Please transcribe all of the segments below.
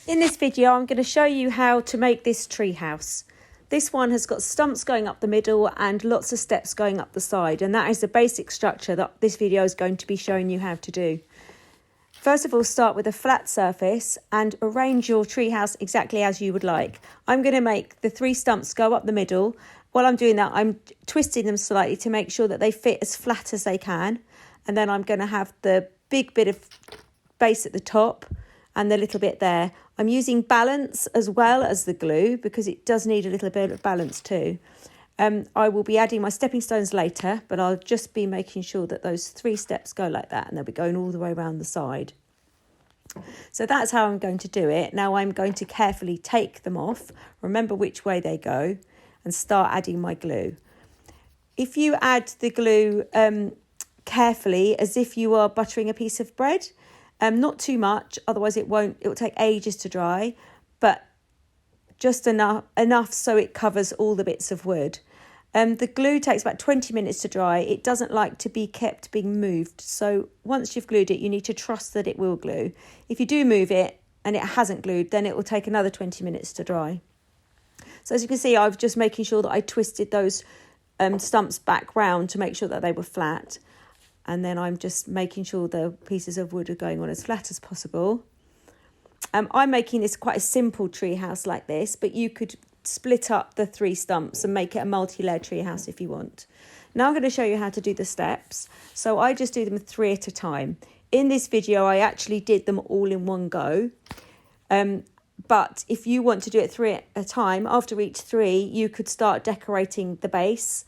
In this video, I'm going to show you how to make this tree house. This one has got stumps going up the middle and lots of steps going up the side, and that is the basic structure that this video is going to be showing you how to do. First of all, start with a flat surface and arrange your tree house exactly as you would like. I'm going to make the 3 stumps go up the middle. While I'm doing that, I'm twisting them slightly to make sure that they fit as flat as they can. And then I'm going to have the big bit of base at the top and the little bit there. I'm using balance as well as the glue because it does need a little bit of balance too. I will be adding my stepping stones later, but I'll just be making sure that those 3 steps go like that and they'll be going all the way around the side. So that's how I'm going to do it. Now I'm going to carefully take them off, remember which way they go, and start adding my glue. If you add the glue carefully, as if you are buttering a piece of bread, not too much, otherwise it will take ages to dry, but just enough so it covers all the bits of wood. The glue takes about 20 minutes to dry. It doesn't like to be kept being moved. So once you've glued it, you need to trust that it will glue. If you do move it and it hasn't glued, then it will take another 20 minutes to dry. So as you can see, I'm just making sure that I twisted those stumps back round to make sure that they were flat. And then I'm just making sure the pieces of wood are going on as flat as possible. I'm making this quite a simple tree house like this, but you could split up the 3 stumps and make it a multi-layered tree house if you want. Now I'm going to show you how to do the steps. So I just do them 3 at a time. In this video, I actually did them all in one go. But if you want to do it 3 at a time, after each 3, you could start decorating the base,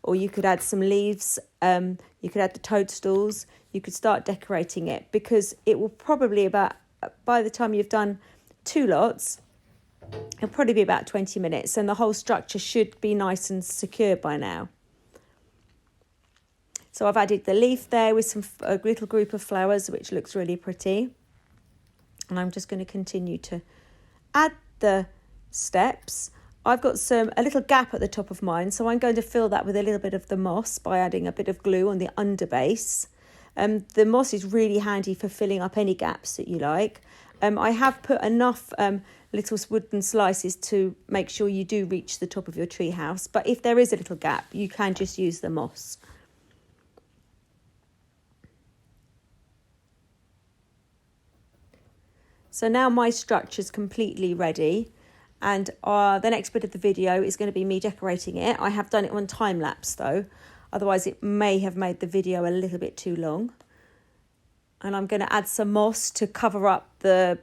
or you could add some leaves, you could add the toadstools, you could start decorating it, because it will probably by the time you've done 2 lots, it'll probably be about 20 minutes, and the whole structure should be nice and secure by now. So I've added the leaf there with a little group of flowers, which looks really pretty. And I'm just going to continue to add the steps. I've got a little gap at the top of mine, so I'm going to fill that with a little bit of the moss by adding a bit of glue on the underbase. The moss is really handy for filling up any gaps that you like. I have put enough little wooden slices to make sure you do reach the top of your tree house, but if there is a little gap, you can just use the moss. So now my structure is completely ready, and the next bit of the video is going to be me decorating it. I have done it on time lapse though, otherwise it may have made the video a little bit too long. And I'm going to add some moss to cover up the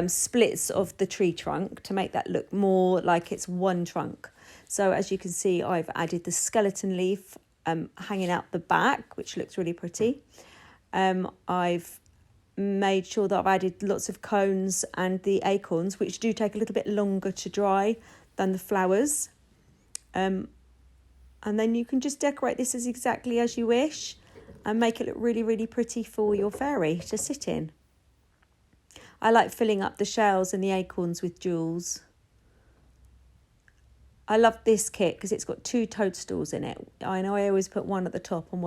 splits of the tree trunk to make that look more like it's one trunk. So as you can see, I've added the skeleton leaf hanging out the back, which looks really pretty. I've made sure that I've added lots of cones and the acorns, which do take a little bit longer to dry than the flowers. And then you can just decorate this as exactly as you wish and make it look really, really pretty for your fairy to sit in. I like filling up the shells and the acorns with jewels. I love this kit because it's got 2 toadstools in it. I know I always put one at the top and one